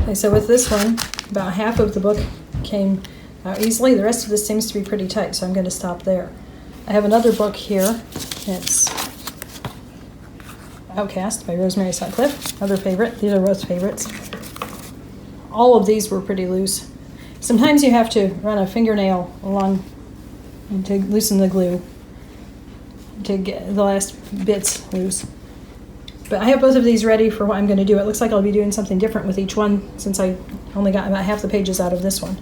Okay, so with this one, about half of the book came out easily. The rest of this seems to be pretty tight, so I'm going to stop there. I have another book here. It's Outcast by Rosemary Sutcliffe, another favorite. These are both favorites. All of these were pretty loose. Sometimes you have to run a fingernail along to loosen the glue to get the last bits loose. But I have both of these ready for what I'm going to do. It looks like I'll be doing something different with each one since I only got about half the pages out of this one.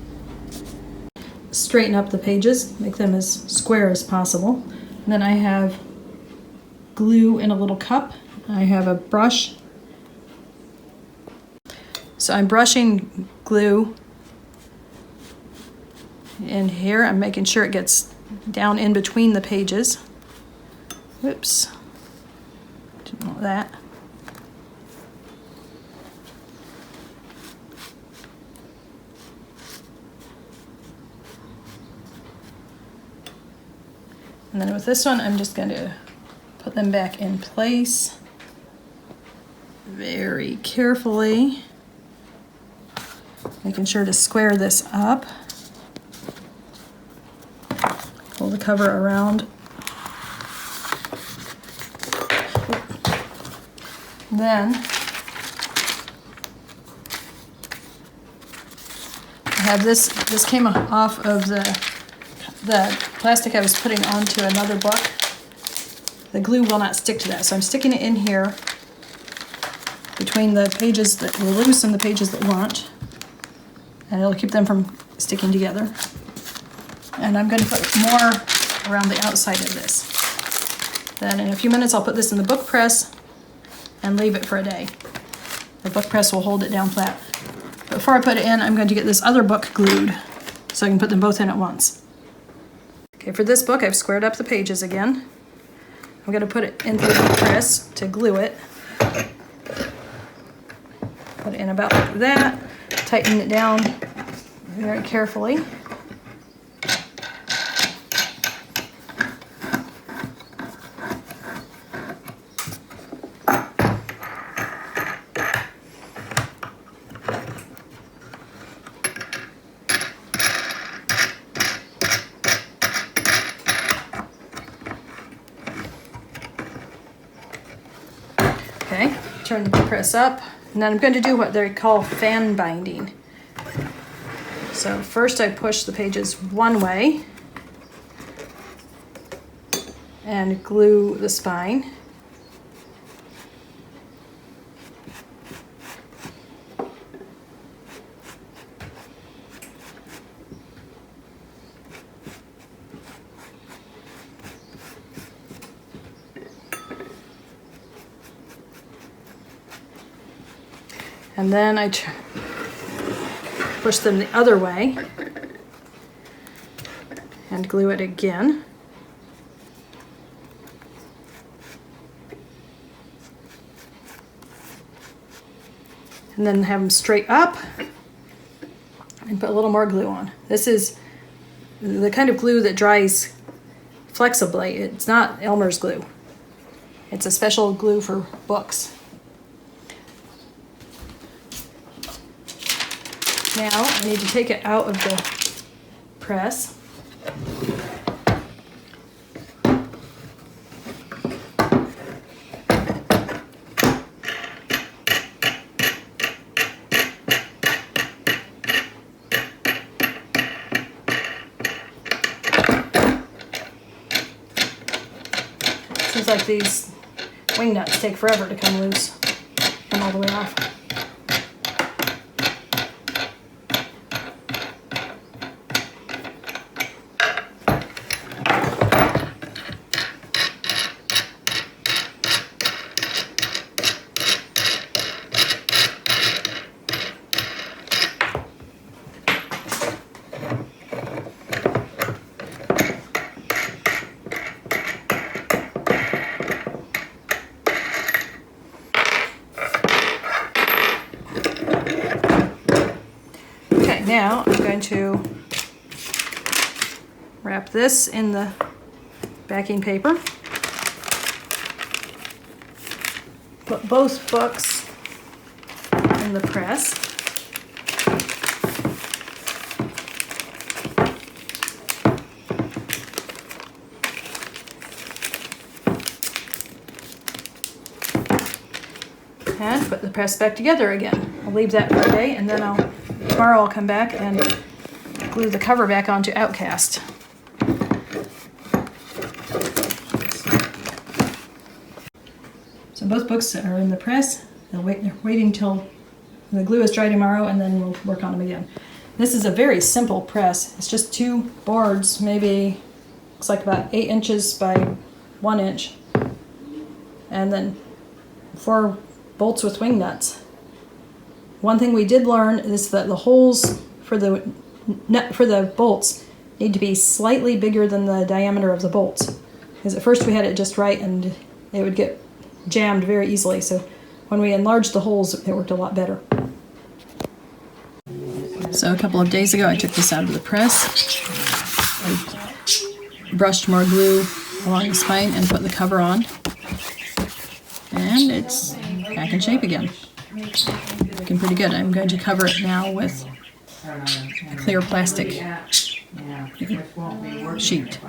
Straighten up the pages, make them as square as possible. And then I have glue in a little cup. I have a brush. So I'm brushing glue in here. I'm making sure it gets down in between the pages. Whoops. Didn't want that. And then with this one, I'm just going to put them back in place very carefully, making sure to square this up. Pull the cover around. Then I have this came off of the plastic I was putting onto another book. The glue will not stick to that, so I'm sticking it in here between the pages that were loose and the pages that weren't, and it'll keep them from sticking together. And I'm going to put more around the outside of this. Then in a few minutes I'll put this in the book press and leave it for a day. The book press will hold it down flat. Before I put it in, I'm going to get this other book glued so I can put them both in at once. Okay, for this book I've squared up the pages again. I'm going to put it into the book press to glue it. Put it in about like that. Tighten it down very carefully. Okay, turn the press up, and then I'm going to do what they call fan binding. So first I push the pages one way and glue the spine. And then I push them the other way and glue it again. And then have them straight up and put a little more glue on. This is the kind of glue that dries flexibly. It's not Elmer's glue. It's a special glue for books. Now I need to take it out of the press. Seems like these wing nuts take forever to come loose, come all the way off. Now I'm going to wrap this in the backing paper. Put both books in the press. put the press back together again. I'll leave that for a day, and then tomorrow I'll come back and glue the cover back onto Outcast. So both books are in the press. They're waiting till the glue is dry tomorrow, and then we'll work on them again. This is a very simple press. It's just 2 boards, maybe looks like about 8 inches by 1 inch, and then 4 bolts with wing nuts. One thing we did learn is that the holes for the bolts need to be slightly bigger than the diameter of the bolts, because at first we had it just right and it would get jammed very easily. So when we enlarged the holes, it worked a lot better. So a couple of days ago I took this out of the press. I brushed more glue along the spine and put the cover on. And it's back in shape again. Looking pretty good. I'm going to cover it now with a clear plastic sheet.